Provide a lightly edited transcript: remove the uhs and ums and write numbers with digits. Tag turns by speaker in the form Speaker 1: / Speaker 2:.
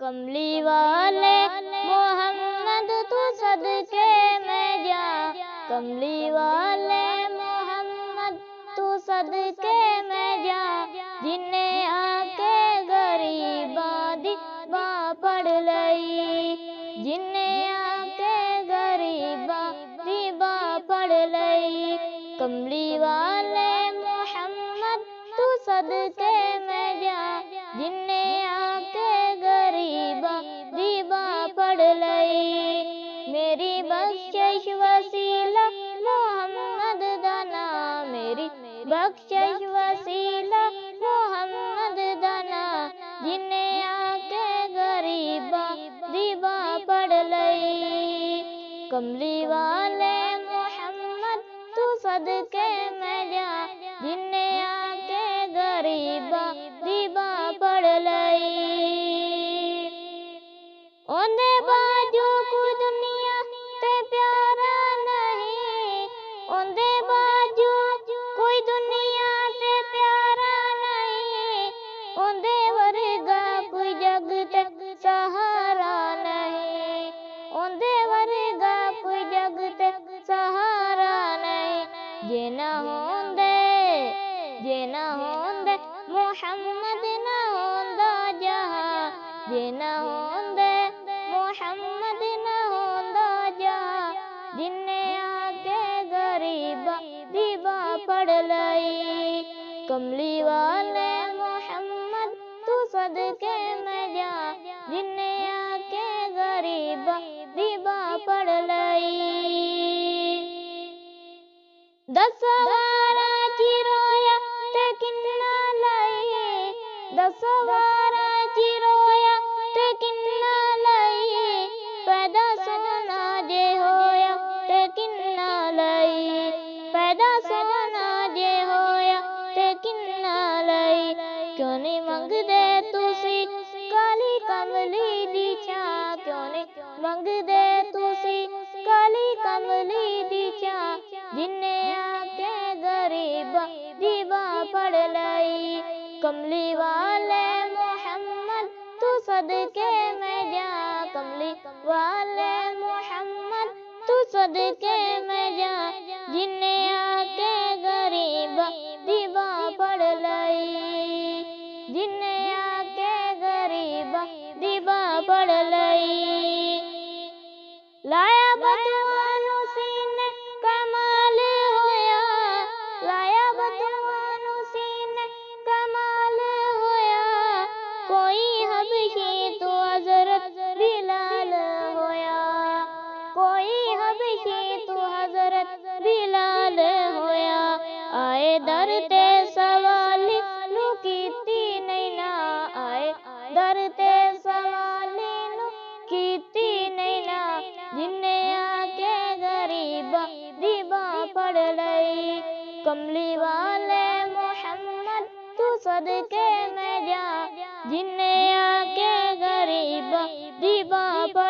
Speaker 1: कमली वाले मोहम्मद तू सदके में जा, कमली वाले मोहम्मद तू सदके में जा, जिन्हें आके गरीबा दिबा पढ़ लई, जिन्हें आके गरीबा दिबा पढ़ लई। कमली वाले मोहम्मद तू सदके में जा, जिन्हें आके गरीबा दिबा पढ़ लई। मेरी बख्शिश वसीला मोहम्मद दाना, मेरी बख्शिश वसीला मोहम्मद दाना, जिन्हें आके गरीबा दिबा पढ़ लई। कमली वाले मोहम्मद तू सदके में जा, जिन्हें आके गरीबा दिबा पढ़ लई। ओंदे बाजू कोई दुनिया ते प्यारा नहीं, ओंदे बाजू कोई दुनिया ते प्यारा नहीं, ओंदे वर्गा कोई जग ते सहारा नहीं, ओंदे वर्गा कोई जग ते सहारा नहीं। जे ना होंदे मोहम्मद ना होंदा जहां, जे ना होंदे मोहम्मद ना होंदा जहां, जिन्हें आके गरीबा दिबा पढ़ लई। कमली वाले मोहम्मद तू सदके में जा, जिन्हें आके गरीबा दिबा पढ़ लई। 10 वारा चिरोया ते किन्ना लई, 10 वारा चिरोया ते किन्ना लई, पैदा सोना जे होया ते किन्ना लई, पैदा सोना जे होया ते किन्ना लई। क्यों नहीं मंगदे तुसी काली कमली दी छां, क्यों नहीं मंगदे तुसी काली कमली दी छां, जिन्हें आके गरीबा दिबा पढ़ लई। कमली वाले मोहम्मद तू सदके में जा, कमली वाले मोहम्मद तू सदके में जा, जिन्हें आके गरीबा दिबा पढ़ लई, जिन्हें आके गरीबा दिबा पढ़ लई। लाया बतवानु सीने कमाल होया, लाया बतवानु सीने कमाल होया, कोई हबशी तो हजरत बिलाल होया, कोई हबशी तो हजरत बिलाल होया। आए दर ते सवाल नू कीती नहीं ना, आए दर ते सवाल नू कीती नहीं ना, जिन्हें आके गरीबा दिबा पढ़ लई। कमली वाले मोहम्मद तू सदके में जा, जिन्हें आके गरीबा दिबा पढ़